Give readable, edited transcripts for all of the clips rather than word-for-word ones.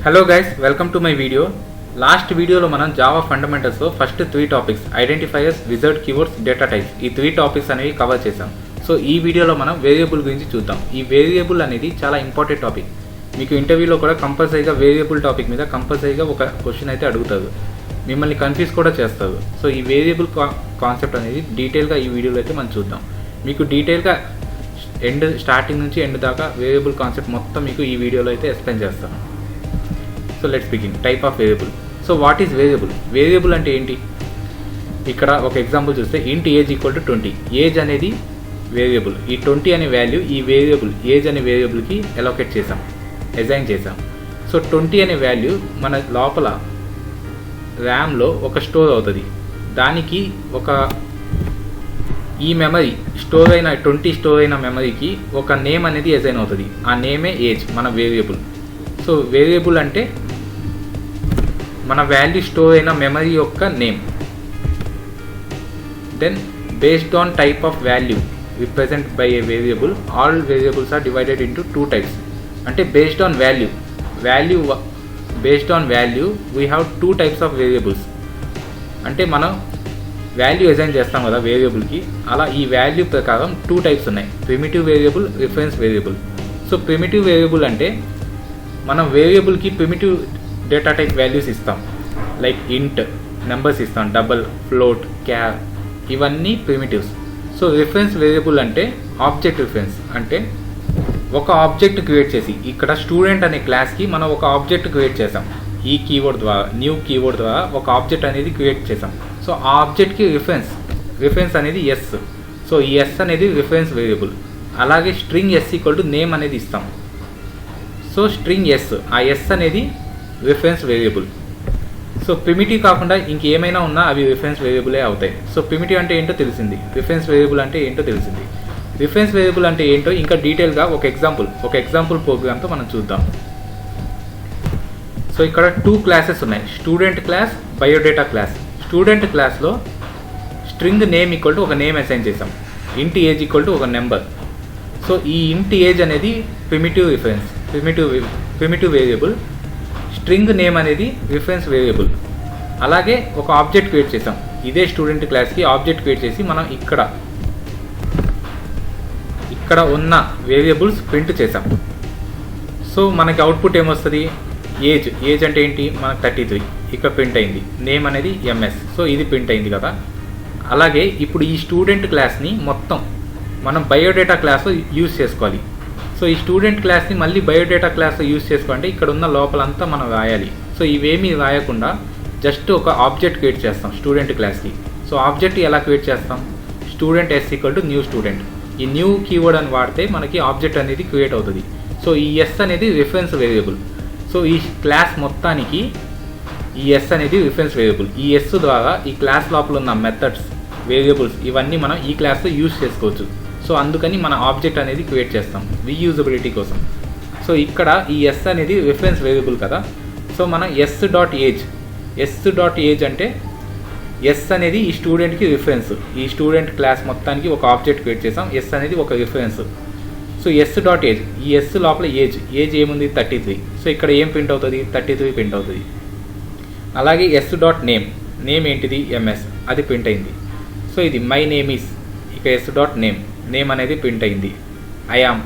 Hello guys, welcome to my video. Last వీడియోలో మనం Java ఫండమెంటల్స్లో first 3 topics identifiers, wizard, keywords, data types ఈ 3 topics అనేవి cover చేసాం. సో ఈ వీడియోలో మనం వేరియబుల్ గురించి చూద్దాం. ఈ వేరియబుల్ అనేది చాలా ఇంపార్టెంట్ టాపిక్. మీకు ఇంటర్వ్యూలో కూడా కంపల్సరీగా వేరియబుల్ టాపిక్ మీద కంపల్సరీగా ఒక క్వశ్చన్ అయితే అడుగుతారు, మిమ్మల్ని కన్ఫ్యూజ్ కూడా చేస్తారు. సో ఈ వేరియబుల్ కాన్సెప్ట్ అనేది డీటెయిల్గా ఈ వీడియోలో అయితే మనం చూద్దాం. మీకు డీటెయిల్గా స్టార్టింగ్ నుంచి ఎండ్ దాకా వేరియబుల్ కాన్సెప్ట్ మొత్తం మీకు ఈ వీడియోలో అయితే ఎక్స్ప్లెయిన్ చేస్తాను. So let's begin. Type of variable. So what is variable? Variable అంటే ఏంటి? ఇక్కడ ఒక ఎగ్జాంపుల్ చూస్తే ఇంట్ ఏజ్ ఈక్వల్ టు 20. ఏజ్ అనేది వేరియబుల్. ఈ 20 అనే వాల్యూ ఈ వేరియబుల్ ఏజ్ అనే వేరియబుల్కి అలొకేట్ చేసాం, అసైన్ చేసాం. సో 20 అనే వాల్యూ మన లోపల ర్యామ్లో ఒక స్టోర్ అవుతుంది. దానికి ఒక ఈ మెమరీ స్టోర్ అయిన 20 స్టోర్ అయిన మెమరీకి ఒక నేమ్ అనేది అసైన్ అవుతుంది. ఆ నేమే ఏజ్, మన వేరియబుల్. సో వేరియబుల్ అంటే మన వాల్యూ స్టోర్ అయిన మెమరీ యొక్క name. Then based on type of value represent by a variable, all variables are divided into 2 types. అంటే based on value we have 2 types of variables. అంటే మనం value assign చేస్తాం కదా వేరియబుల్కి, అలా ఈ వాల్యూ ప్రకారం 2 టైప్స్ ఉన్నాయి: primitive variable, reference variable. So primitive variable అంటే మనం వేరియబుల్కి ప్రిమిటివ్ డేటా టైప్ వాల్యూస్ ఇస్తాం. లైక్ ఇంట్, నెంబర్స్ ఇస్తాం, డబల్, ఫ్లోట్, క్యార్, ఇవన్నీ ప్రిమిటివ్స్. సో రిఫరెన్స్ వేరియబుల్ అంటే ఆబ్జెక్ట్ రిఫరెన్స్. అంటే ఒక ఆబ్జెక్ట్ క్రియేట్ చేసి, ఇక్కడ స్టూడెంట్ అనే క్లాస్కి మనం ఒక ఆబ్జెక్ట్ క్రియేట్ చేసాం. ఈ కీవర్డ్ ద్వారా, న్యూ కీవర్డ్ ద్వారా ఒక ఆబ్జెక్ట్ అనేది క్రియేట్ చేసాం. సో ఆ ఆబ్జెక్ట్కి రిఫరెన్స్ అనేది ఎస్. సో ఈ ఎస్ అనేది రిఫరెన్స్ వేరియబుల్. అలాగే string S equal to name అనేది ఇస్తాం. సో స్ట్రింగ్ ఎస్, ఆ ఎస్ అనేది రిఫరెన్స్ వేరియబుల్. సో ప్రిమిటివ్ కాకుండా ఇంకేమైనా ఉన్నా అవి రిఫరెన్స్ వేరియబులే అవుతాయి. సో ప్రిమిటివ్ అంటే ఏంటో తెలిసింది, రిఫరెన్స్ వేరియబుల్ అంటే ఏంటో తెలిసింది. రిఫరెన్స్ వేరియబుల్ అంటే ఏంటో ఇంకా డీటెయిల్గా ఒక ఎగ్జాంపుల్ ప్రోగ్రామ్తో మనం చూద్దాం. సో ఇక్కడ 2 క్లాసెస్ ఉన్నాయి, student class, biodata class. Student క్లాస్లో స్ట్రింగ్ నేమ్ ఈక్వల్ టు ఒక నేమ్ అసైన్ చేసాం, ఇంట్ ఏజ్ ఈక్వల్ టు ఒక నెంబర్. సో ఈ ఇంట్ ఏజ్ అనేది ప్రిమిటివ్ వేరియబుల్. స్ట్రింగ్ నేమ్ అనేది రిఫరెన్స్ వేరియబుల్. అలాగే ఒక ఆబ్జెక్ట్ క్రియేట్ చేసాం. ఇదే స్టూడెంట్ క్లాస్కి ఆబ్జెక్ట్ క్రియేట్ చేసి మనం ఇక్కడ ఉన్న వేరియబుల్స్ ప్రింట్ చేసాం. సో మనకి అవుట్పుట్ ఏమొస్తుంది? ఏజ్ అంటే ఏంటి? మనకు 33 ఇక్కడ ప్రింట్ అయింది. నేమ్ అనేది ఎంఎస్. సో ఇది ప్రింట్ అయింది కదా. అలాగే ఇప్పుడు ఈ స్టూడెంట్ క్లాస్ని మొత్తం మనం బయోడేటా క్లాస్లో యూజ్ చేసుకోవాలి. సో ఈ స్టూడెంట్ క్లాస్ని మళ్ళీ బయోడేటా క్లాస్లో యూజ్ చేసుకోవాలంటే ఇక్కడ ఉన్న లోపలంతా మనం రాయాలి. సో ఇవేమీ రాయకుండా జస్ట్ ఒక ఆబ్జెక్ట్ క్రియేట్ చేస్తాం స్టూడెంట్ క్లాస్కి. సో ఆబ్జెక్ట్ ఎలా క్రియేట్ చేస్తాం? Student S equal to new student. ఈ న్యూ కీవర్డ్ అని వాడితే మనకి ఆబ్జెక్ట్ అనేది క్రియేట్ అవుతుంది. సో ఈ ఎస్ అనేది రిఫరెన్స్ వేరియబుల్. సో ఈ క్లాస్ మొత్తానికి ఈ ఎస్ అనేది రిఫరెన్స్ వేరియబుల్. ఈ ఎస్ ద్వారా ఈ క్లాస్ లోపల ఉన్న మెథడ్స్, వేరియబుల్స్ ఇవన్నీ మనం ఈ క్లాస్లో యూజ్ చేసుకోవచ్చు. సో అందుకని మన ఆబ్జెక్ట్ అనేది క్రియేట్ చేస్తాం రీయూజబిలిటీ కోసం. సో ఇక్కడ ఈ ఎస్ అనేది రిఫరెన్స్ వేరియబుల్ కదా. సో మనం ఎస్ డాట్ ఏజ్ అంటే ఎస్ అనేది ఈ స్టూడెంట్కి రిఫరెన్స్. ఈ స్టూడెంట్ క్లాస్ మొత్తానికి ఒక ఆబ్జెక్ట్ క్రియేట్ చేసాం, ఎస్ అనేది ఒక reference. So S dot age, ఈ ఎస్ లోపల ఏజ్ ఏముంది? 33. సో ఇక్కడ ఏం ప్రింట్ అవుతుంది? 33 ప్రింట్ అవుతుంది. అలాగే ఎస్ డాట్ నేమ్ ఏంటిది? ఎంఎస్, అది ప్రింట్ అయింది. సో ఇది మై నేమ్ ఈస్, ఇక ఎస్ డాట్ నేమ్ అనేది ప్రింట్ అయింది. ఐఆమ్.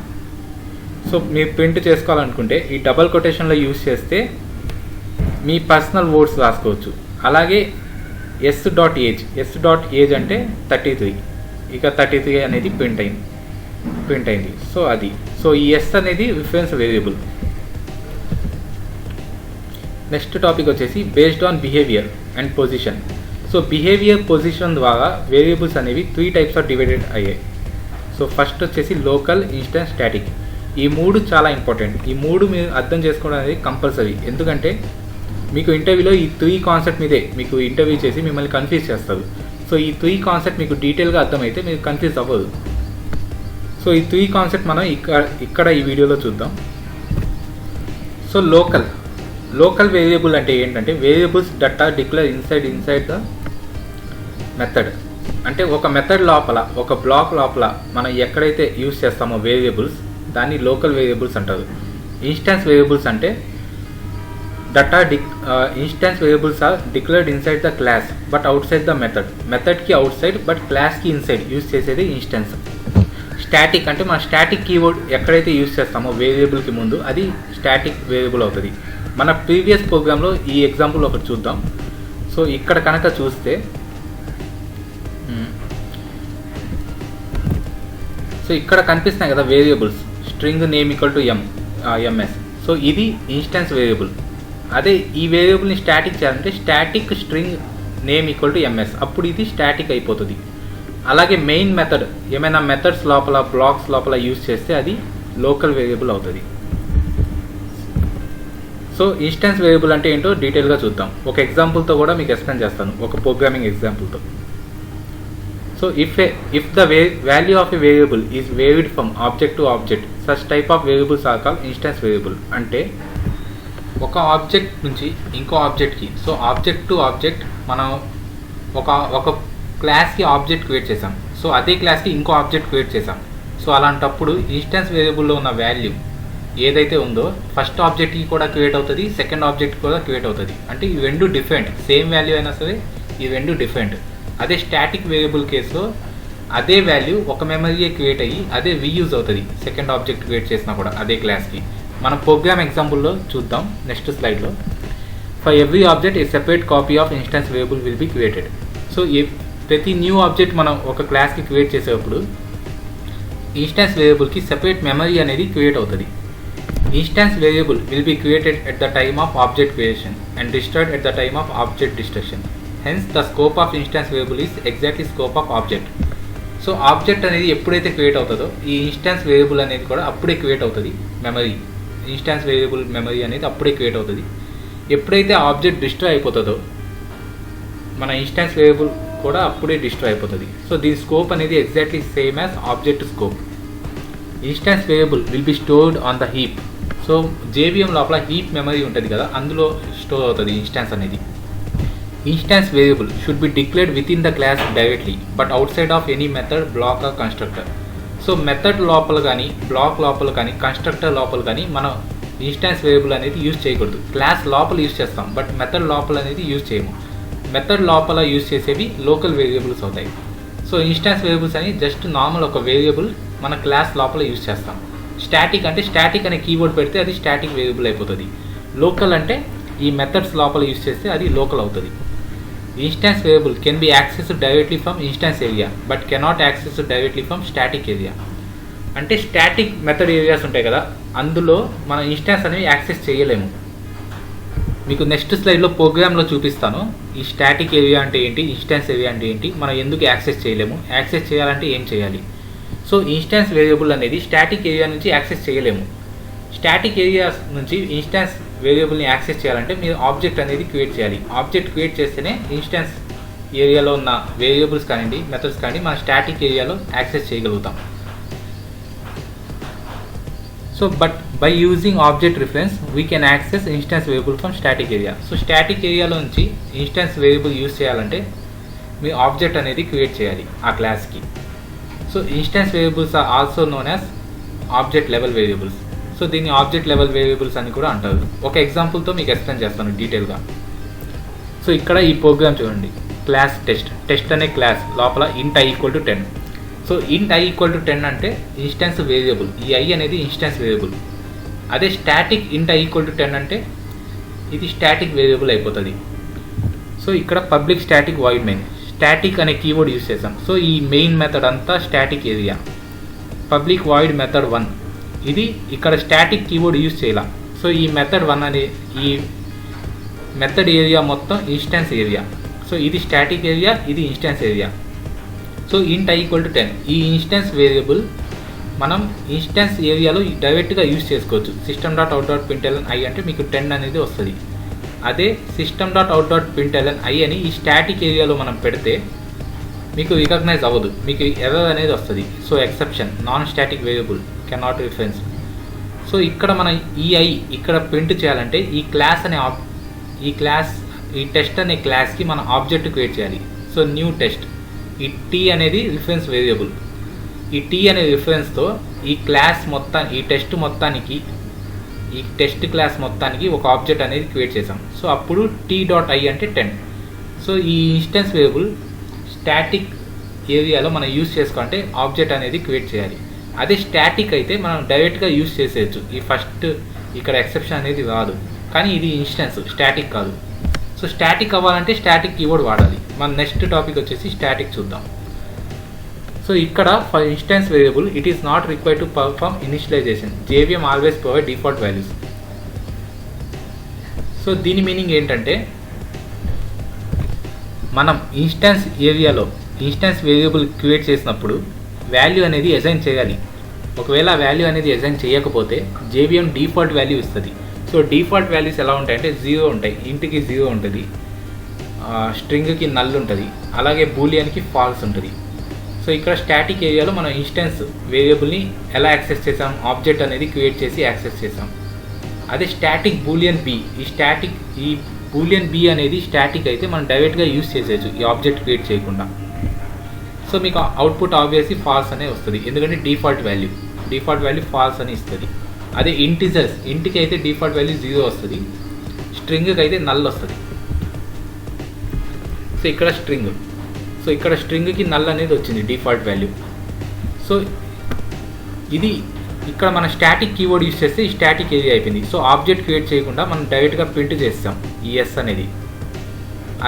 సో మీరు ప్రింట్ చేసుకోవాలనుకుంటే ఈ డబల్ కొటేషన్లో యూజ్ చేస్తే మీ పర్సనల్ వర్డ్స్ రాసుకోవచ్చు. అలాగే ఎస్ డాట్ ఏజ్ అంటే 33, ఇక 33 అనేది ప్రింట్ అయింది. సో అది. సో ఈ ఎస్ అనేది రిఫరెన్స్ వేరియబుల్. నెక్స్ట్ టాపిక్ వచ్చేసి based on behaviour and position. So behaviour, position ద్వారా వేరియబుల్స్ అనేవి 3 టైప్స్ ఆఫ్ డివైడెడ్ అయ్యాయి. సో ఫస్ట్ వచ్చేసి లోకల్, ఇన్స్టెంట్, స్టాటిక్. ఈ 3 చాలా ఇంపార్టెంట్. ఈ 3 మీరు అర్థం చేసుకోవడం అనేది కంపల్సరీ. ఎందుకంటే మీకు ఇంటర్వ్యూలో ఈ 3 కాన్సెప్ట్ మీదే మీకు ఇంటర్వ్యూ చేసి మిమ్మల్ని కన్ఫ్యూజ్ చేస్తారు. సో ఈ 3 కాన్సెప్ట్ మీకు డీటెయిల్గా అర్థమైతే మీరు కన్ఫ్యూజ్ అవ్వదు. సో ఈ 3 కాన్సెప్ట్ మనం ఇక్కడ ఈ వీడియోలో చూద్దాం. సో లోకల్ వేరియబుల్ అంటే ఏంటంటే variables data declare inside the method. అంటే ఒక మెథడ్ లోపల, ఒక బ్లాక్ లోపల మనం ఎక్కడైతే యూజ్ చేస్తామో వేరియబుల్స్, దాన్ని లోకల్ వేరియబుల్స్ అంటారు. ఇన్స్టాన్స్ వేరియబుల్స్ అంటే data instance variables are declared inside the class but outside the method కి outside but class కి inside యూస్ చేసేది ఇన్స్టెన్స్. స్టాటిక్ అంటే మన స్టాటిక్ కీవర్డ్ ఎక్కడైతే యూస్ చేస్తామో వేరియబుల్కి ముందు అది స్టాటిక్ వేరియబుల్ అవుతుంది. మన ప్రీవియస్ ప్రోగ్రాంలో ఈ ఎగ్జాంపుల్ ఒకటి చూద్దాం. సో ఇక్కడ కనుక చూస్తే సో ఇక్కడ కనిపిస్తున్నాయి కదా variables, string name equal to MS. So ఇది ఇన్స్టెన్స్ వేరియబుల్. అదే ఈ వేరియబుల్ని స్టాటిక్ చేయాలంటే static string name equal to MS, అప్పుడు ఇది స్టాటిక్ అయిపోతుంది. అలాగే మెయిన్ మెథడ్ ఏమైనా మెథడ్స్ లోపల బ్లాక్స్ లోపల యూజ్ చేస్తే అది లోకల్ వేరియబుల్ అవుతుంది. సో ఇన్స్టెన్స్ వేరియబుల్ అంటే ఏంటో డీటెయిల్గా చూద్దాం. ఒక ఎగ్జాంపుల్తో కూడా మీకు ఎక్స్ప్లెయిన్ చేస్తాను, ఒక ప్రోగ్రామింగ్ ఎగ్జాంపుల్తో. So if the value of a variable is varied from object to object, such type of variables are called instance variable. అంటే ఒక ఆబ్జెక్ట్ నుంచి ఇంకో ఆబ్జెక్ట్కి, సో ఆబ్జెక్ట్ టు ఆబ్జెక్ట్ మనం ఒక క్లాస్కి ఆబ్జెక్ట్ క్రియేట్ చేసాం, సో అదే క్లాస్కి ఇంకో ఆబ్జెక్ట్ క్రియేట్ చేసాం. సో అలాంటప్పుడు ఇన్స్టెన్స్ వేరియబుల్లో ఉన్న వాల్యూ ఏదైతే ఉందో ఫస్ట్ ఆబ్జెక్ట్కి కూడా క్రియేట్ అవుతుంది, సెకండ్ ఆబ్జెక్ట్ కూడా క్రియేట్ అవుతుంది. అంటే ఈ రెండు డిఫరెంట్, సేమ్ వాల్యూ అయినా సరే ఈ రెండు డిఫరెంట్. అదే స్టాటిక్ వేరియబుల్ కేసులో అదే వాల్యూ ఒక మెమరీయే క్రియేట్ అయ్యి అదే రీయూజ్ అవుతుంది సెకండ్ ఆబ్జెక్ట్ క్రియేట్ చేసినా కూడా అదే క్లాస్కి. మనం ప్రోగ్రామ్ ఎగ్జాంపుల్లో చూద్దాం నెక్స్ట్ స్లైడ్లో. For every object a separate copy of instance variable will be created. So ప్రతి న్యూ ఆబ్జెక్ట్ మనం ఒక క్లాస్కి క్రియేట్ చేసేటప్పుడు ఇన్స్టెన్స్ వేరియబుల్కి సెపరేట్ మెమరీ అనేది క్రియేట్ అవుతుంది. Instance variable will be created at the time of object creation and destroyed at the time of object destruction. Hence the scope of instance variable is exactly scope of object. So object అనేది ఎప్పుడైతే create అవుతుందో ఈ instance variable అనేది కూడా అప్పుడే create అవుతుంది. Memory instance variable memory అనేది అప్పుడే క్రియేట్ అవుతుంది. ఎప్పుడైతే ఆబ్జెక్ట్ డిస్ట్రాయ్ అయిపోతుందో మన ఇన్స్టెన్స్ వేరియబుల్ కూడా అప్పుడే డిస్ట్రాయ్ అయిపోతుంది. సో దీని స్కోప్ అనేది exactly same as object scope. Instance variable will be stored on the heap. So JVM లోపల హీప్ మెమరీ ఉంటుంది కదా, అందులో స్టోర్ అవుతుంది ఇన్స్టెన్స్ అనేది. Instance variable should be declared within the class directly but outside of any method, block or constructor. So method లోపల కానీ black లోపల కానీ కన్స్ట్రక్టర్ లోపల కానీ మనం ఇన్స్టాన్స్ వేరియబుల్ అనేది యూజ్ చేయకూడదు. క్లాస్ లోపల యూజ్ చేస్తాం బట్ మెథడ్ లోపల అనేది యూజ్ చేయము. మెథడ్ లోపల యూజ్ చేసేవి లోకల్ వేరియబుల్స్ అవుతాయి. సో ఇన్స్టాన్స్ వేరియబుల్స్ అని జస్ట్ నార్మల్ ఒక వేరియబుల్ మన క్లాస్ లోపల యూజ్ చేస్తాం. స్టాటిక్ అంటే స్టాటిక్ అనే కీవర్డ్ పెడితే అది స్టాటిక్ వేరియబుల్ అయిపోతుంది. లోకల్ అంటే ఈ మెథడ్స్ లోపల యూజ్ చేస్తే అది లోకల్ అవుతుంది. Instance variable can be accessed directly from instance area but cannot access directly from static area. అంటే స్టాటిక్ మెథడ్ ఏరియాస్ ఉంటాయి కదా, అందులో మన ఇన్స్టాన్స్ అనేవి యాక్సెస్ చేయలేము. మీకు నెక్స్ట్ స్లైడ్లో ప్రోగ్రామ్లో చూపిస్తాను ఈ స్టాటిక్ ఏరియా అంటే ఏంటి, ఇన్స్టాన్స్ ఏరియా అంటే ఏంటి, మనం ఎందుకు యాక్సెస్ చేయలేము, యాక్సెస్ చేయాలంటే ఏం చేయాలి. సో ఇన్స్టాన్స్ వేరియబుల్ అనేది స్టాటిక్ ఏరియా నుంచి యాక్సెస్ చేయలేము. స్టాటిక్ ఏరియాస్ నుంచి ఇన్స్టాన్స్ వేరియబుల్ని యాక్సెస్ చేయాలంటే మీరు ఆబ్జెక్ట్ అనేది క్రియేట్ చేయాలి. ఆబ్జెక్ట్ క్రియేట్ చేస్తేనే ఇన్స్టాన్స్ ఏరియాలో ఉన్న వేరియబుల్స్ కానివ్వండి మెథడ్స్ కానీ మన స్టాటిక్ ఏరియాలో యాక్సెస్ చేయగలుగుతాం. So but by using object reference we can access instance variable from static area. So static ఏరియాలో నుంచి ఇన్స్టాన్స్ వేరియబుల్ యూజ్ చేయాలంటే మీ ఆబ్జెక్ట్ అనేది క్రియేట్ చేయాలి ఆ క్లాస్కి. So instance variables are also known as object level variables. So దీన్ని object level variables అని కూడా అంటారు. ఒక ఎగ్జాంపుల్తో మీకు ఎక్స్ప్లెయిన్ చేస్తాను డీటెయిల్గా. సో ఇక్కడ ఈ ప్రోగ్రామ్ చూడండి, క్లాస్ టెస్ట్ అనే క్లాస్ లోపల ఇంట్ i ఈక్వల్ టు 10. సో ఇంట్ i ఈక్వల్ టు 10 అంటే ఇన్స్టాన్స్ వేరియబుల్, ఈ i అనేది ఇన్స్టాన్స్ వేరియబుల్. అదే స్టాటిక్ ఇంట్ i ఈక్వల్ టు 10 అంటే ఇది స్టాటిక్ వేరియబుల్ అయిపోతుంది. సో ఇక్కడ public static void main, static అనే కీవర్డ్ యూజ్ చేసాం. సో ఈ మెయిన్ మెథడ్ అంతా static area. Public void method 1 ఇది ఇక్కడ స్టాటిక్ కీవర్డ్ యూజ్ చేయాల. సో ఈ మెథడ్ 1 అనే ఈ మెథడ్ ఏరియా మొత్తం ఇన్స్టాన్స్ ఏరియా. సో ఇది స్టాటిక్ ఏరియా, ఇది ఇన్స్టాన్స్ ఏరియా. సో ఇంట్ i ఈక్వల్ టు 10 ఈ ఇన్స్టాన్స్ వేరియబుల్ మనం ఇన్స్టాన్స్ ఏరియాలో డైరెక్ట్గా యూజ్ చేసుకోవచ్చు. system.out.println i అంటే మీకు 10 అనేది వస్తుంది. అదే system.out.println i అని ఈ స్టాటిక్ ఏరియాలో మనం పెడితే మీకు రికగ్నైజ్ అవ్వదు, మీకు ఎర్రర్ అనేది వస్తుంది. So exception non static variable cannot reference. So ఇక్కడ మనం ఈ i ఇక్కడ ప్రింట్ చేయాలంటే ఈ క్లాస్ అనే ఈ టెస్ట్ అనే క్లాస్కి మనం ఆబ్జెక్ట్ క్రియేట్ చేయాలి. సో న్యూ టెస్ట్, ఈ t అనేది రిఫరెన్స్ వేరియబుల్. ఈ t అనే రిఫరెన్స్తో ఈ క్లాస్ మొత్తం ఈ టెస్ట్ మొత్తానికి ఈ టెస్ట్ క్లాస్ మొత్తానికి ఒక ఆబ్జెక్ట్ అనేది క్రియేట్ చేసాం. సో అప్పుడు t.i అంటే 10. సో ఈ ఇన్స్టెన్స్ వేరియబుల్ స్టాటిక్ ఏరియాలో మనం యూజ్ చేసుకోవాలంటే ఆబ్జెక్ట్ అనేది క్రియేట్ చేయాలి. అదే స్టాటిక్ అయితే మనం డైరెక్ట్గా యూజ్ చేసేయచ్చు. ఈ ఫస్ట్ ఇక్కడ ఎక్సెప్షన్ అనేది రాదు. కానీ ఇది ఇన్స్టెన్స్, స్టాటిక్ కాదు. సో స్టాటిక్ అవ్వాలంటే స్టాటిక్ కీవర్డ్ వాడాలి. మన నెక్స్ట్ టాపిక్ వచ్చేసి స్టాటిక్ చూద్దాం. సో ఇక్కడ for instance variable it is not required to perform initialization. JVM always provide default values. So దీని మీనింగ్ ఏంటంటే మనం ఇన్స్టెన్స్ ఏరియాలో ఇన్స్టెన్స్ వేరియబుల్ క్రియేట్ చేసినప్పుడు వాల్యూ అనేది అసైన్ చేయాలి. ఒకవేళ వాల్యూ అనేది అసైన్ చేయకపోతే JVM డిఫాల్ట్ వాల్యూ ఇస్తుంది. సో డిఫాల్ట్ వాల్యూస్ ఎలా ఉంటాయంటే 0 ఉంటాయి, ఇంటికి 0 ఉంటుంది, స్ట్రింగ్కి నల్ ఉంటుంది, అలాగే బూలియన్కి ఫాల్స్ ఉంటుంది. సో ఇక్కడ స్టాటిక్ ఏరియాలో మనం ఇన్స్టెన్స్ వేరియబుల్ని ఎలా యాక్సెస్ చేసాం, ఆబ్జెక్ట్ అనేది క్రియేట్ చేసి యాక్సెస్ చేసాం. అదే స్టాటిక్ బూలియన్ బి, ఈ బూలియన్ బి అనేది స్టాటిక్ అయితే మనం డైరెక్ట్గా యూజ్ చేసేయచ్చు ఈ ఆబ్జెక్ట్ క్రియేట్ చేయకుండా. సో మీకు అవుట్పుట్ ఆబ్వియస్లీ ఫాల్స్ అనే వస్తుంది, ఎందుకంటే డిఫాల్ట్ వాల్యూ ఫాల్స్ అని ఇస్తుంది. అదే ఇంటిజర్స్, ఇంటికి అయితే డిఫాల్ట్ వాల్యూ 0 వస్తుంది, స్ట్రింగ్కి అయితే నల్ వస్తుంది. సో ఇక్కడ స్ట్రింగ్కి నల్ అనేది వచ్చింది డిఫాల్ట్ వాల్యూ. సో ఇది ఇక్కడ మన స్టాటిక్ కీవర్డ్ యూస్ చేస్తే ఈ స్టాటిక్ ఏరియా అయిపోయింది. సో ఆబ్జెక్ట్ క్రియేట్ చేయకుండా మనం డైరెక్ట్గా ప్రింట్ చేస్తాం ఈ ఎస్ అనేది.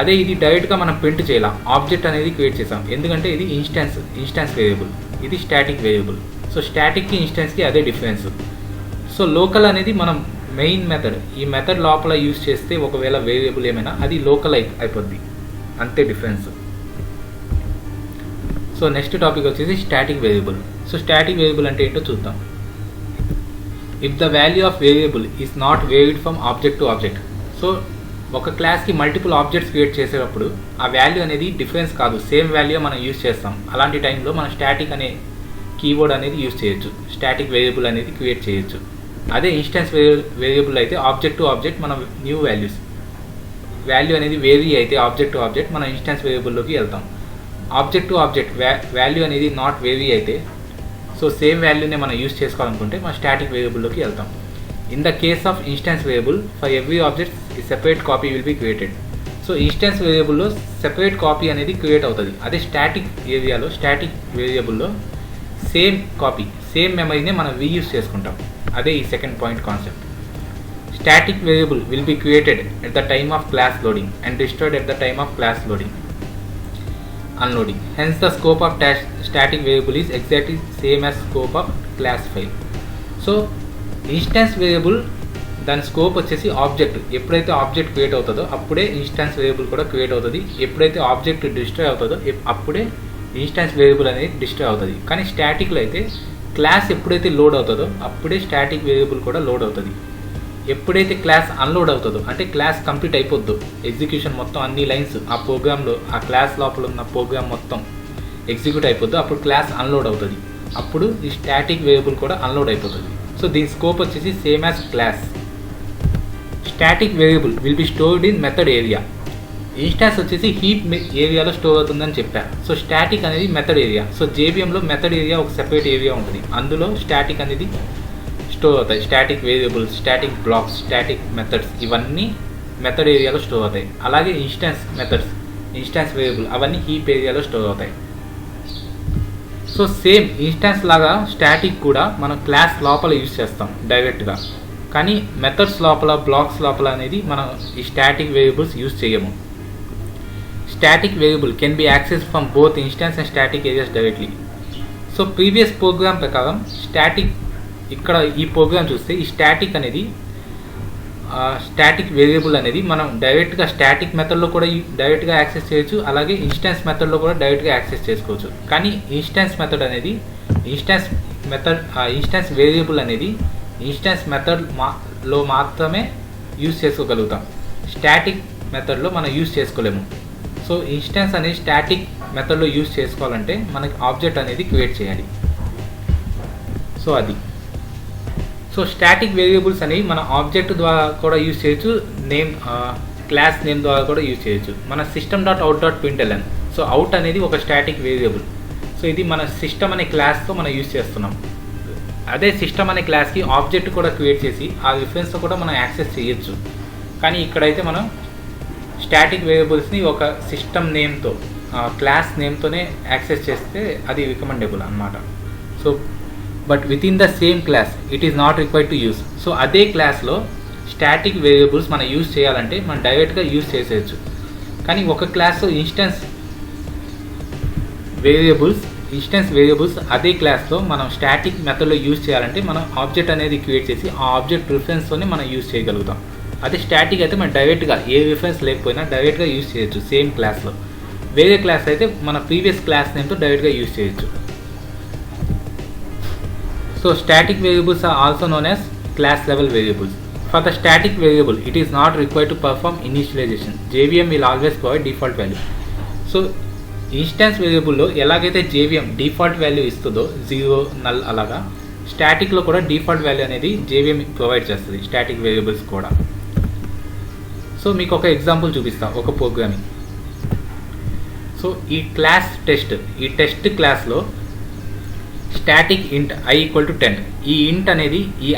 అదే ఇది డైరెక్ట్గా మనం ప్రింట్ చేయాల, ఆబ్జెక్ట్ అనేది క్రియేట్ చేసాం, ఎందుకంటే ఇది ఇన్స్టెన్స్ వేరియబుల్, ఇది స్టాటిక్ వేరియబుల్. సో స్టాటిక్కి ఇన్స్టెన్స్కి అదే డిఫరెన్స్. సో లోకల్ అనేది మనం మెయిన్ మెథడ్, ఈ మెథడ్ లోపల యూస్ చేస్తే ఒకవేళ వేరియబుల్ ఏమైనా అది లోకల్ అయిపోద్ది, అంతే డిఫరెన్స్. సో నెక్స్ట్ టాపిక్ వచ్చేసి static variable. So static variable అంటే ఏంటో చూద్దాం. If the value of variable is not varied from object to object. So ఒక క్లాస్కి మల్టిపుల్ ఆబ్జెక్ట్స్ క్రియేట్ చేసేటప్పుడు ఆ వాల్యూ అనేది డిఫరెన్స్ కాదు, సేమ్ వాల్యూ మనం యూజ్ చేస్తాం. అలాంటి టైంలో మనం స్టాటిక్ అనే కీవర్డ్ అనేది యూజ్ చేయొచ్చు, స్టాటిక్ వేరియబుల్ అనేది క్రియేట్ చేయొచ్చు. అదే ఇన్స్టెన్స్ వేరియబుల్ అయితే ఆబ్జెక్ట్ టు ఆబ్జెక్ట్ మనం న్యూ వాల్యూ అనేది వేరీ అయితే ఆబ్జెక్ట్ టు ఆబ్జెక్ట్ మనం ఇన్స్టెన్స్ వేరియబుల్లోకి వెళ్తాం. ఆబ్జెక్ట్ టు ఆబ్జెక్ట్ వాల్యూ అనేది నాట్ వేరీ అయితే, సో సేమ్ వాల్యూనే మనం యూజ్ చేసుకోవాలనుకుంటే మనం స్టాటిక్ వేరియబుల్లోకి వెళ్తాం. In the case of instance variable for every object a separate copy will be created. So instance వేరియబుల్లో సెపరేట్ కాపీ అనేది క్రియేట్ అవుతుంది. అదే స్టాటిక్ వేరియబుల్లో సేమ్ కాపీ, సేమ్ మెమరీనే మనం రీయూజ్ చేసుకుంటాం. అదే ఈ second point concept. Static variable will be created at the time of class loading and destroyed at the time of class unloading. Hence the scope of static variable is exactly same as scope of class file. So instance variable దాని scope వచ్చేసి object, ఎప్పుడైతే object create అవుతుందో అప్పుడే instance variable కూడా create అవుతుంది. ఎప్పుడైతే object destroy అవుతుందో అప్పుడే ఇన్స్టాన్స్ వేరియబుల్ అనేది డిస్ట్రాయ్ అవుతుంది. కానీ స్టాటిక్లో అయితే క్లాస్ ఎప్పుడైతే లోడ్ అవుతుందో అప్పుడే స్టాటిక్ వేరియబుల్ కూడా లోడ్ అవుతుంది. ఎప్పుడైతే క్లాస్ అన్లోడ్ అవుతుందో అంటే క్లాస్ కంప్లీట్ అయిపోద్దో, ఎగ్జిక్యూషన్ మొత్తం అన్ని లైన్స్ ఆ ప్రోగ్రామ్లో ఆ క్లాస్ లోపల ఉన్న ప్రోగ్రామ్ మొత్తం ఎగ్జిక్యూట్ అయిపోద్దో అప్పుడు క్లాస్ అన్లోడ్ అవుతుంది. అప్పుడు ఈ స్టాటిక్ వేరియబుల్ కూడా అన్లోడ్ అయిపోతుంది. సో దీని స్కోప్ వచ్చేసి same as class. Static variable will be stored in method area. Instance వచ్చేసి హీప్ ఏరియాలో స్టోర్ అవుతుందని చెప్పా. సో స్టాటిక్ అనేది మెథడ్ ఏరియా. సో JVMలో మెథడ్ ఏరియా ఒక సెపరేట్ ఏరియా ఉంటుంది, అందులో స్టాటిక్ అనేది స్టోర్ అవుతాయి. Static variables, static blocks, static methods ఇవన్నీ మెథడ్ ఏరియాలో స్టోర్ అవుతాయి. అలాగే ఇన్స్టాన్స్ వేరియబుల్ అవన్నీ హీప్ ఏరియాలో స్టోర్ అవుతాయి. సో సేమ్ ఇన్స్టాన్స్ లాగా స్టాటిక్ కూడా మనం క్లాస్ లోపల యూజ్ చేస్తాం డైరెక్ట్గా, కానీ మెథడ్స్ లోపల బ్లాక్స్ లోపల అనేది మనం ఈ స్టాటిక్ వేరియబుల్స్ యూజ్ చేయము. Static variable can be access from both instance and static areas directly. So previous program ప్రకారం ఇక్కడ ఈ ప్రోగ్రామ్ చూస్తే ఈ స్టాటిక్ వేరియబుల్ అనేది మనం డైరెక్ట్గా స్టాటిక్ మెథడ్లో కూడా డైరెక్ట్గా యాక్సెస్ చేయొచ్చు, అలాగే ఇన్స్టాన్స్ మెథడ్లో కూడా డైరెక్ట్గా యాక్సెస్ చేసుకోవచ్చు. కానీ ఇన్స్టాన్స్ వేరియబుల్ అనేది ఇన్స్టాన్స్ మెథడ్లో మాత్రమే యూజ్ చేసుకోగలుగుతాం, స్టాటిక్ మెథడ్లో మనం యూజ్ చేసుకోలేము. సో ఇన్స్టాన్స్ అనేది స్టాటిక్ మెథడ్లో యూజ్ చేసుకోవాలంటే మనకి ఆబ్జెక్ట్ అనేది క్రియేట్ చేయాలి. సో అది సో స్టాటిక్ వేరియబుల్స్ అనేవి మన ఆబ్జెక్ట్ ద్వారా కూడా యూజ్ చేయొచ్చు, క్లాస్ నేమ్ ద్వారా కూడా యూజ్ చేయొచ్చు. మన system.out.println. సో అవుట్ అనేది ఒక స్టాటిక్ వేరియబుల్. సో ఇది మన సిస్టమ్ అనే క్లాస్తో మనం యూజ్ చేస్తున్నాం. అదే సిస్టమ్ అనే క్లాస్కి ఆబ్జెక్ట్ కూడా క్రియేట్ చేసి ఆ రిఫరెన్స్తో కూడా మనం యాక్సెస్ చేయొచ్చు. కానీ ఇక్కడైతే మనం స్టాటిక్ వేరియబుల్స్ని ఒక సిస్టమ్ నేమ్తో క్లాస్ నేమ్తోనే యాక్సెస్ చేస్తే అది రికమెండబుల్ అన్నమాట. So but with in the same class it is not required to use. So అదే క్లాస్లో స్టాటిక్ వేరియబుల్స్ మనం యూజ్ చేయాలంటే మనం డైరెక్ట్గా యూజ్ చేసేయచ్చు. కానీ ఒక క్లాస్లో ఇన్స్టెన్స్ వేరియబుల్స్ అదే క్లాస్లో మనం స్టాటిక్ మెథడ్లో యూజ్ చేయాలంటే మనం ఆబ్జెక్ట్ అనేది క్రియేట్ చేసి ఆ ఆబ్జెక్ట్ రిఫరెన్స్తోనే మనం యూజ్ చేయగలుగుతాం. అదే స్టాటిక్ అయితే మనం డైరెక్ట్గా ఏ రిఫరెన్స్ లేకపోయినా డైరెక్ట్గా యూజ్ చేయొచ్చు సేమ్ క్లాస్లో. వేరే క్లాస్ అయితే మన ప్రీవియస్ క్లాస్ నేమ్తో డైరెక్ట్గా యూజ్ చేయొచ్చు. So static variables are also known as class level variables. For the static variable, it is not required to perform initialization. JVM will always provide default value. So instance వేరియబుల్లో ఎలాగైతే JVM default value ఇస్తుందో 0 null అలాగా స్టాటిక్లో కూడా default value అనేది JVM provide చేస్తుంది static variables కూడా. So మీకు ఒక ఎగ్జాంపుల్ చూపిస్తాం, ఒక ప్రోగ్రామింగ్. సో ఈ టెస్ట్ క్లాస్లో స్టాటిక్ ఇంట్ i = 10. ఈ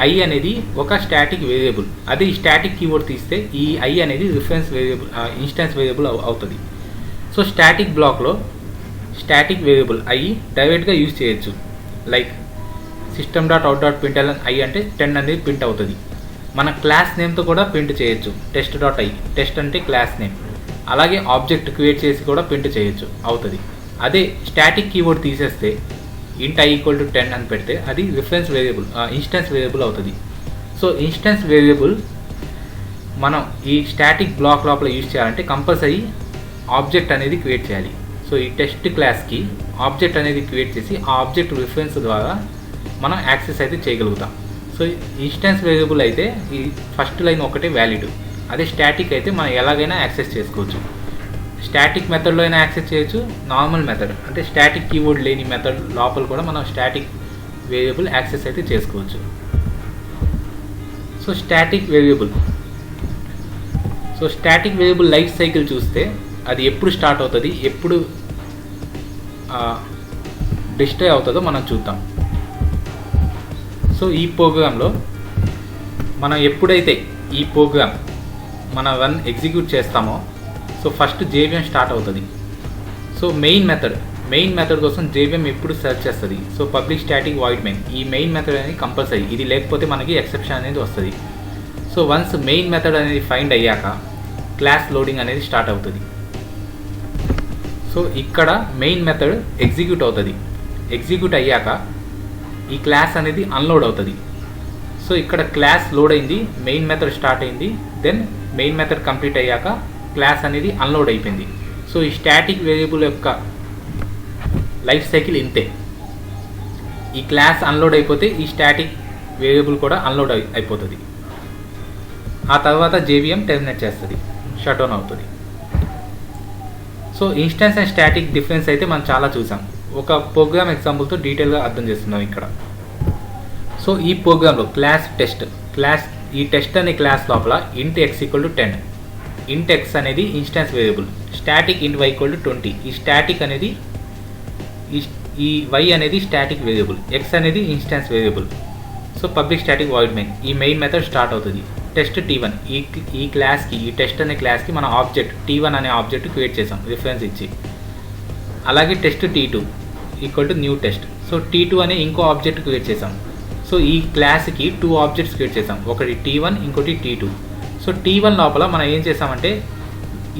i అనేది ఒక స్టాటిక్ వేరియబుల్. అదే ఈ స్టాటిక్ కీవర్డ్ తీస్తే ఈ i అనేది రిఫరెన్స్ వేరియబుల్ ఇన్స్టెన్స్ వేరియబుల్ అవుతుంది. సో స్టాటిక్ బ్లాక్లో స్టాటిక్ వేరియబుల్ i డైరెక్ట్గా యూజ్ చేయొచ్చు. లైక్ system.out.println i అంటే 10 అనేది ప్రింట్ అవుతుంది. మన క్లాస్ నేమ్తో కూడా ప్రింట్ చేయొచ్చు, test.i. టెస్ట్ అంటే క్లాస్ నేమ్. అలాగే ఆబ్జెక్ట్ క్రియేట్ చేసి కూడా ప్రింట్ చేయొచ్చు అవుతుంది. అదే స్టాటిక్ కీవర్డ్ తీసేస్తే int i = 10 అని పెడితే అది రిఫరెన్స్ వేరియబుల్ ఇన్స్టెన్స్ వేరియబుల్ అవుతుంది. సో ఇన్స్టెన్స్ వేరియబుల్ మనం ఈ స్టాటిక్ బ్లాక్ లోపల యూజ్ చేయాలంటే కంపల్సరీ ఆబ్జెక్ట్ అనేది క్రియేట్ చేయాలి. సో ఈ టెస్ట్ క్లాస్కి ఆబ్జెక్ట్ అనేది క్రియేట్ చేసి ఆ ఆబ్జెక్ట్ రిఫరెన్స్ ద్వారా మనం యాక్సెస్ అయితే చేయగలుగుతాం. సో ఇన్స్టెన్స్ వేరియబుల్ అయితే ఈ ఫస్ట్ లైన్ ఒకటే వ్యాలిడ్. అదే స్టాటిక్ అయితే మనం ఎలాగైనా యాక్సెస్ చేసుకోవచ్చు. స్టాటిక్ మెథడ్లో అయినా యాక్సెస్ చేయొచ్చు, నార్మల్ మెథడ్ అంటే స్టాటిక్ కీవర్డ్ లేని మెథడ్ లోపల కూడా మనం స్టాటిక్ వేరియబుల్ యాక్సెస్ అయితే చేసుకోవచ్చు. So static variable life cycle చూస్తే అది ఎప్పుడు స్టార్ట్ అవుతుంది, ఎప్పుడు డిస్ట్రాయ్ అవుతుందో మనం చూద్దాం. సో ఈ ప్రోగ్రాంలో మనం ఎప్పుడైతే ఈ ప్రోగ్రామ్ మనం ఎగ్జిక్యూట్ చేస్తామో సో ఫస్ట్ JVM స్టార్ట్ అవుతుంది. సో మెయిన్ మెథడ్ కోసం JVM ఎప్పుడు సెర్చ్ చేస్తుంది. So public static void main ఈ మెయిన్ మెథడ్ అనేది కంపల్సరీ. ఇది లేకపోతే మనకి ఎక్సెప్షన్ అనేది వస్తుంది. సో వన్స్ మెయిన్ మెథడ్ అనేది ఫైండ్ అయ్యాక క్లాస్ లోడింగ్ అనేది స్టార్ట్ అవుతుంది. సో ఇక్కడ మెయిన్ మెథడ్ ఎగ్జిక్యూట్ అవుతుంది. ఎగ్జిక్యూట్ అయ్యాక ఈ క్లాస్ అనేది అన్లోడ్ అవుతుంది. సో ఇక్కడ క్లాస్ లోడ్ అయింది, మెయిన్ మెథడ్ స్టార్ట్ అయింది, దెన్ మెయిన్ మెథడ్ కంప్లీట్ అయ్యాక క్లాస్ అనేది అన్లోడ్ అయిపోయింది. సో ఈ స్టాటిక్ వేరియబుల్ యొక్క లైఫ్ సైకిల్ ఇంతే. ఈ క్లాస్ అన్లోడ్ అయిపోతే ఈ స్టాటిక్ వేరియబుల్ కూడా అన్లోడ్ అయిపోతుంది. ఆ తర్వాత JVM టెర్మినేట్ చేస్తుంది, షట్ డౌన్ అవుతుంది. So instance and static difference అయితే మనం చాలా చూసాం. ఒక ప్రోగ్రామ్ ఎగ్జాంపుల్తో డీటెయిల్గా అర్థం చేస్తున్నాం ఇక్కడ. సో ఈ ప్రోగ్రాంలో ఈ టెస్ట్ అనే క్లాస్ లోపల int x = 10. int x అనేది instance variable. Static int y = 20. ఈ స్టాటిక్ అనేది ఈ y అనేది స్టాటిక్ వేరియబుల్, x అనేది instance variable. So public static void main ఈ మెయిన్ మెథడ్ స్టార్ట్ అవుతుంది. టెస్ట్ T1 ఈ క్లాస్కి ఈ టెస్ట్ అనే క్లాస్కి మన ఆబ్జెక్ట్ T1 అనే ఆబ్జెక్ట్ క్రియేట్ చేసాం రిఫరెన్స్ ఇచ్చి. అలాగే test T2 = new test. So T2 అనే ఇంకో ఆబ్జెక్ట్ క్రియేట్ చేసాం. సో ఈ క్లాస్కి 2 ఆబ్జెక్ట్స్ క్రియేట్ చేసాం, ఒకటి T1 ఇంకోటి T2. సో T1 లోపల మనం ఏం చేసామంటే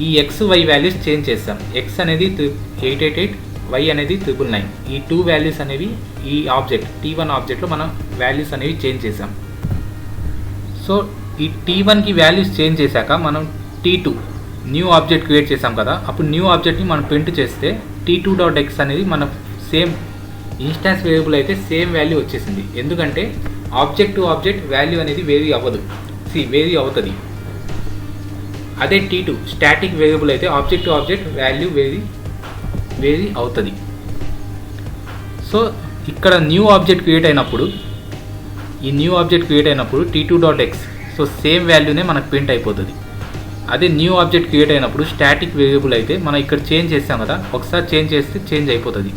ఈ XY వాల్యూస్ చేంజ్ చేస్తాం. X అనేది 888, Y అనేది 999. ఈ 2 వాల్యూస్ అనేవి ఈ ఆబ్జెక్ట్ T1 ఆబ్జెక్ట్లో మనం వాల్యూస్ అనేవి చేంజ్ చేసాం. సో ఈ T1కి వాల్యూస్ చేంజ్ చేశాక మనం T2 న్యూ ఆబ్జెక్ట్ క్రియేట్ చేసాం కదా, అప్పుడు న్యూ ఆబ్జెక్ట్ని మనం ప్రింట్ చేస్తే T2.x అనేది మన సేమ్ ఇన్స్టాన్స్ వేరియబుల్ అయితే సేమ్ వాల్యూ వచ్చేసింది. ఎందుకంటే ఆబ్జెక్ట్ టు ఆబ్జెక్ట్ వాల్యూ అనేది వేరీ అవుతుంది. అదే T2 స్టాటిక్ వేరియబుల్ అయితే object to object value vary అవుతుంది. సో ఇక్కడ న్యూ ఆబ్జెక్ట్ క్రియేట్ అయినప్పుడు T2.x సో సేమ్ వాల్యూనే మనకు ప్రింట్ అయిపోతుంది. అదే న్యూ ఆబ్జెక్ట్ క్రియేట్ అయినప్పుడు స్టాటిక్ వేరియబుల్ అయితే మనం ఇక్కడ చేంజ్ చేస్తాం కదా, ఒకసారి చేంజ్ చేస్తే చేంజ్ అయిపోతుంది.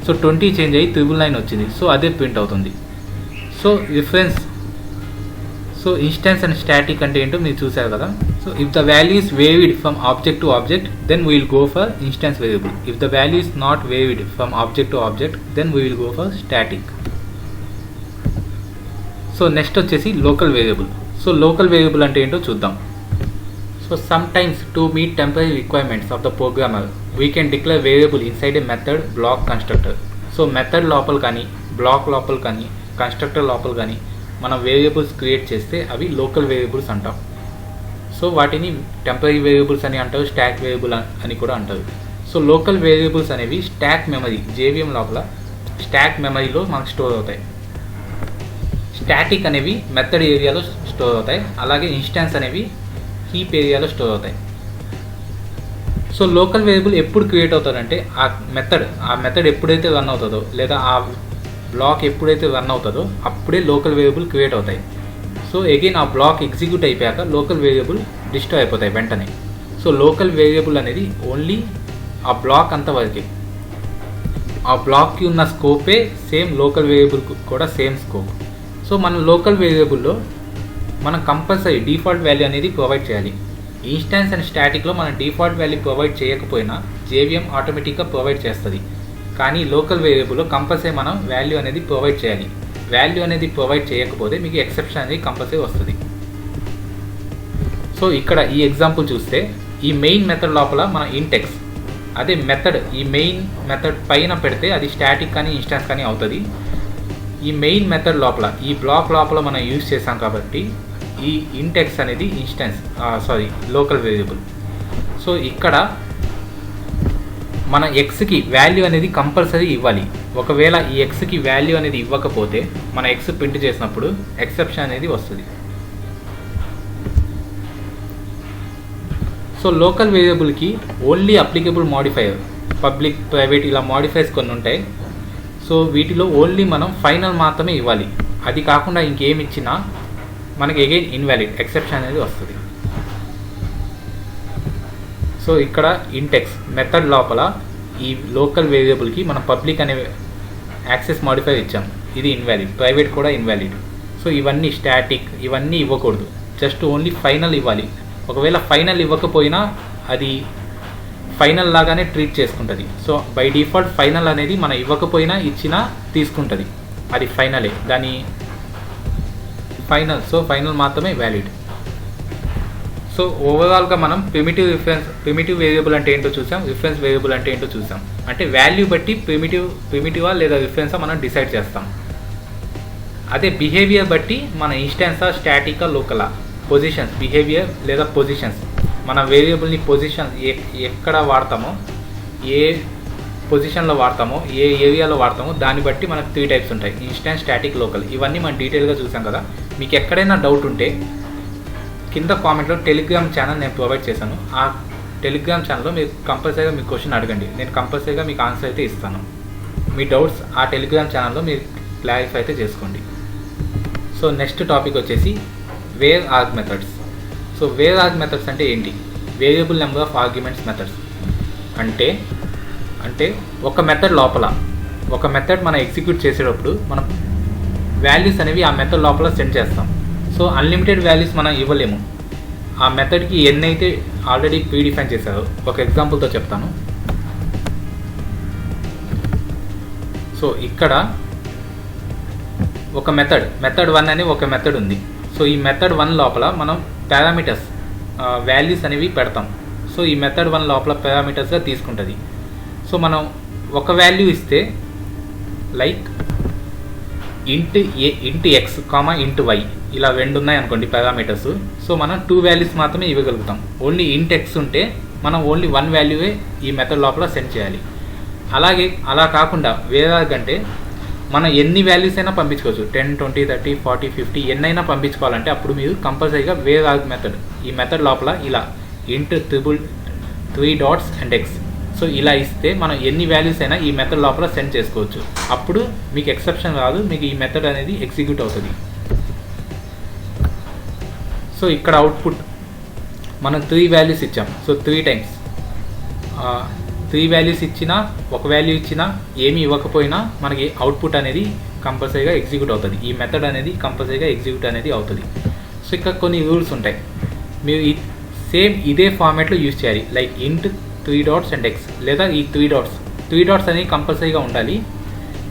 సో 20 చేంజ్ అయ్యి 999 వచ్చింది. సో అదే ప్రింట్ అవుతుంది. So reference, so instance and static అంటే ఏంటో మీరు చూసారు కదా. So if the value is waved from object to object then we will go for instance variable. If the value is not waved from object to object then we will go for static. So next వచ్చేసి local variable. So local variable అంటే ఏంటో చూద్దాం. So sometimes to meet temporary requirements of the programmer we can declare variable inside a method, block, constructor. So method లోపల కానీ, black లోపల కానీ, constructor లోపల కానీ మనం వేరియబుల్స్ క్రియేట్ చేస్తే అవి లోకల్ వేరియబుల్స్ అంటాం. సో వాటిని టెంపరీ వేరియబుల్స్ అని అంటారు, స్టాక్ వేరియబుల్ అని కూడా అంటారు. సో లోకల్ వేరియబుల్స్ అనేవి స్టాక్ మెమరీ, జేవిఎం లోపల స్టాక్ మెమరీలో మనకు స్టోర్ అవుతాయి. స్టాటిక్ అనేవి మెథడ్ ఏరియాలో స్టోర్ అవుతాయి, అలాగే ఇన్స్టాన్స్ అనేవి హీప్ ఏరియాలో స్టోర్ అవుతాయి. సో లోకల్ వేరియబుల్ ఎప్పుడు క్రియేట్ అవుతారంటే ఆ మెథడ్ ఎప్పుడైతే రన్ అవుతుందో లేదా ఆ బ్లాక్ ఎప్పుడైతే రన్ అవుతుందో అప్పుడే లోకల్ వేరియబుల్ క్రియేట్ అవుతాయి. సో అగైన్ ఆ బ్లాక్ ఎగ్జిక్యూట్ అయిపోయాక లోకల్ వేరియబుల్ డిస్ట్రాయ్ అయిపోతాయి వెంటనే. సో లోకల్ వేరియబుల్ అనేది ఓన్లీ ఆ బ్లాక్ అంతవరకే. ఆ బ్లాక్కి ఉన్న స్కోపే సేమ్ లోకల్ వేరియబుల్ కూడా సేమ్ స్కోప్. సో మన లోకల్ వేరియబుల్లో మనం కంపల్సరీ డిఫాల్ట్ వాల్యూ అనేది ప్రొవైడ్ చేయాలి. ఇన్స్టాన్స్ అండ్ స్టాటిక్లో మనం డిఫాల్ట్ వాల్యూ ప్రొవైడ్ చేయకపోయినా జేవిఎం ఆటోమేటిక్గా ప్రొవైడ్ చేస్తుంది. కానీ లోకల్ వేరియబుల్లో కంపల్సరీ మనం వాల్యూ అనేది ప్రొవైడ్ చేయాలి. వాల్యూ అనేది ప్రొవైడ్ చేయకపోతే మీకు ఎక్సెప్షన్ అనేది కంపల్సరీ వస్తుంది. సో ఇక్కడ ఈ ఎగ్జాంపుల్ చూస్తే ఈ మెయిన్ మెథడ్ లోపల మన ఇంటెక్స్, అదే మెథడ్ ఈ మెయిన్ మెథడ్ పైన పెడితే అది స్టాటిక్ కానీ ఇన్స్టాన్స్ కానీ అవుతుంది. ఈ మెయిన్ మెథడ్ లోపల ఈ బ్లాక్ లోపల మనం యూజ్ చేసాం కాబట్టి ఈ ఇంటెక్స్ అనేది లోకల్ వేరియబుల్. సో ఇక్కడ మన ఎక్స్కి వాల్యూ అనేది కంపల్సరీ ఇవ్వాలి. ఒకవేళ ఈ ఎక్స్కి వాల్యూ అనేది ఇవ్వకపోతే మన ఎక్స్ ప్రింట్ చేసినప్పుడు ఎక్సెప్షన్ అనేది వస్తుంది. సో లోకల్ వేరియబుల్కి only applicable modifier, public, private ఇలా మాడిఫైర్స్ కొన్ని ఉంటాయి. సో వీటిలో ఓన్లీ మనం ఫైనల్ మాత్రమే ఇవ్వాలి. అది కాకుండా ఇంకేమి ఇచ్చినా మనకి అగైన్ ఇన్వాలిడ్, ఎక్సెప్షన్ అనేది వస్తుంది. సో ఇక్కడ ఇంటెక్స్ మెథడ్ లోపల ఈ లోకల్ వేరియబుల్కి మనం పబ్లిక్ అనే యాక్సెస్ మాడిఫైర్ ఇచ్చాం, ఇది ఇన్వాలిడ్, ప్రైవేట్ కూడా ఇన్వాలిడ్. సో ఇవన్నీ స్టాటిక్, ఇవన్నీ ఇవ్వకూడదు, జస్ట్ ఓన్లీ ఫైనల్ ఇవ్వాలి. ఒకవేళ ఫైనల్ ఇవ్వకపోయినా అది ఫైనల్ లాగానే ట్రీట్ చేసుకుంటుంది. సో బై డిఫాల్ట్ ఫైనల్ అనేది మనం ఇవ్వకపోయినా ఇచ్చినా తీసుకుంటుంది, అది ఫైనలే, దాని ఫైనల్. సో ఫైనల్ మాత్రమే వ్యాలిడ్. సో ఓవరాల్గా మనం ప్రిమిటివ్ వేరియబుల్ అంటే ఏంటో చూసాం, రిఫరెన్స్ వేరియబుల్ అంటే ఏంటో చూసాం. అంటే వాల్యూ బట్టి ప్రిమిటివా లేదా రిఫరెన్సా మనం డిసైడ్ చేస్తాం. అదే బిహేవియర్ బట్టి మన ఇన్స్టాన్సా, స్టాటికా, లోకలా, పొజిషన్స్, బిహేవియర్ లేదా పొజిషన్స్, మన వేరియబుల్ని పొజిషన్ ఎక్కడ వాడతామో, ఏ పొజిషన్లో వాడతామో, ఏ ఏరియాలో వాడతామో దాన్ని బట్టి మనకు 3 టైప్స్ ఉంటాయి: ఇన్స్టాన్స్, స్టాటిక్, లోకల్. ఇవన్నీ మనం డీటెయిల్గా చూసాం కదా. మీకు ఎక్కడైనా డౌట్ ఉంటే కింద కామెంట్లో టెలిగ్రామ్ ఛానల్ నేను ప్రొవైడ్ చేశాను. ఆ టెలిగ్రామ్ ఛానల్లో మీరు కంపల్సరీగా మీ క్వశ్చన్ అడగండి, నేను కంపల్సరీగా మీకు ఆన్సర్ అయితే ఇస్తాను. మీ డౌట్స్ ఆ టెలిగ్రామ్ ఛానల్లో మీరు క్లారిఫై అయితే చేసుకోండి. సో నెక్స్ట్ టాపిక్ వచ్చేసి var arg methods. So var arg methods అంటే ఏంటి? Variable number of arguments methods. అంటే ఒక మెథడ్ లోపల ఒక మెథడ్ మనం ఎగ్జిక్యూట్ చేసేటప్పుడు మనం వాల్యూస్ అనేవి ఆ మెథడ్ లోపల సెండ్ చేస్తాం. సో అన్లిమిటెడ్ వాల్యూస్ మనం ఇవ్వలేము. ఆ మెథడ్కి ఎన్ని అయితే ఆల్రెడీ ప్రీడిఫైన్ చేశారో, ఒక ఎగ్జాంపుల్తో చెప్తాను. సో ఇక్కడ ఒక మెథడ్ 1 అనే ఒక మెథడ్ ఉంది. సో ఈ మెథడ్ 1 లోపల మనం పారామీటర్స్, వాల్యూస్ అనేవి పెడతాం. సో ఈ మెథడ్ 1 లోపల పారామీటర్స్గా తీసుకుంటుంది. సో మనం ఒక వాల్యూ ఇస్తే లైక్ ఇంట్ ఎక్స్ కామా ఇంట్ వై ఇలా 2 ఉన్నాయి అనుకోండి పారామీటర్స్. సో మనం 2 వాల్యూస్ మాత్రమే ఇవ్వగలుగుతాం. ఓన్లీ ఇంట్ ఎక్స్ ఉంటే మనం ఓన్లీ 1 వాల్యూవే ఈ మెథడ్ లోపల సెండ్ చేయాలి. అలా కాకుండా వేరే కంటే మనం ఎన్ని వాల్యూస్ అయినా పంపించుకోవచ్చు. 10, 20, 30, 40, 50 ఎన్నైనా పంపించుకోవాలంటే అప్పుడు మీరు కంపల్సరీగా వేర్ ఆర్గ్ మెథడ్, ఈ మెథడ్ లోపల ఇలా ఇంట్ 3 డాట్స్ అండ్ ఎక్స్, సో ఇలా ఇస్తే మనం ఎన్ని వాల్యూస్ అయినా ఈ మెథడ్ లోపల సెండ్ చేసుకోవచ్చు. అప్పుడు మీకు ఎక్సెప్షన్ రాదు, మీకు ఈ మెథడ్ అనేది ఎగ్జిక్యూట్ అవుతుంది. సో ఇక్కడ అవుట్పుట్ మనం 3 వాల్యూస్ ఇచ్చాం. సో 3 టైమ్స్ 3 వాల్యూస్ ఇచ్చినా, ఒక వాల్యూ ఇచ్చినా, ఏమీ ఇవ్వకపోయినా మనకి అవుట్పుట్ అనేది కంపల్సరీగా ఎగ్జిక్యూట్ అవుతుంది, ఈ మెథడ్ అనేది కంపల్సరీగా ఎగ్జిక్యూట్ అనేది అవుతుంది. సో ఇక్కడ కొన్ని రూల్స్ ఉంటాయి, మీరు సేమ్ ఇదే ఫార్మాట్లో యూజ్ చేయాలి. లైక్ ఇంట్ 3 dots అండ్ ఎక్స్, లేదా ఈ 3 dots అనేవి కంపల్సరీగా ఉండాలి.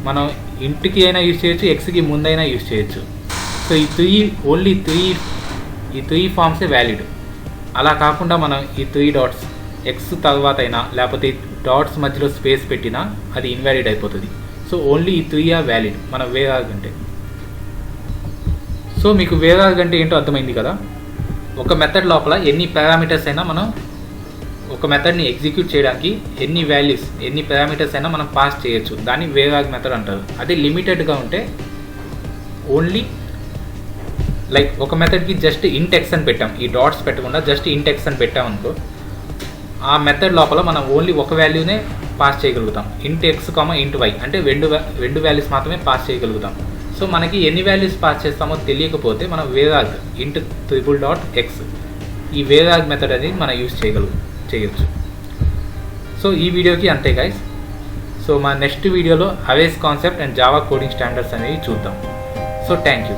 మనం ఇంట్కి అయినా యూజ్ చేయొచ్చు, ఎక్స్కి ముందైనా యూజ్ చేయొచ్చు. సో ఓన్లీ త్రీ ఫార్మ్సే వ్యాలిడ్. అలా కాకుండా మనం ఈ 3 dots ఎక్స్ తర్వాత అయినా లేకపోతే డాట్స్ మధ్యలో స్పేస్ పెట్టినా అది ఇన్వాలిడ్ అయిపోతుంది. సో ఓన్లీ ఈ 3 ఆర్ వ్యాలిడ్ మన వేరాగ్ అంటే. సో మీకు వేరాగ్ అంటే ఏంటో అర్థమైంది కదా. ఒక మెథడ్ లోపల ఎన్ని పారామీటర్స్ అయినా మనం ఒక మెథడ్ని ఎగ్జిక్యూట్ చేయడానికి ఎన్ని పారామీటర్స్ అయినా మనం పాస్ చేయొచ్చు, దాన్ని వేరాగ్ మెథడ్ అంటారు. అదే లిమిటెడ్గా ఉంటే ఓన్లీ లైక్ ఒక మెథడ్కి జస్ట్ ఇంట్ ఎక్స్ అని పెట్టాం, ఈ డాట్స్ పెట్టకుండా జస్ట్ ఇంట్ ఎక్స్ అని పెట్టాం అనుకో, ఆ మెథడ్ లోపల మనం ఓన్లీ ఒక వాల్యూనే పాస్ చేయగలుగుతాం. ఇంట్ ఎక్స్ ఇంట్ వై అంటే రెండు వాల్యూస్ మాత్రమే పాస్ చేయగలుగుతాం. సో మనకి ఎన్ని వాల్యూస్ పాస్ చేస్తామో తెలియకపోతే మనం వేరాగ్ ఇంట్ $.x ఈ వేరాగ్ మెథడ్ అనేది మనం యూజ్ చేయొచ్చు. సో ఈ వీడియోకి అంతే గైస్. సో మా నెక్స్ట్ వీడియోలో arrays concept and Java coding standards అనేవి చూద్దాం. So thank you.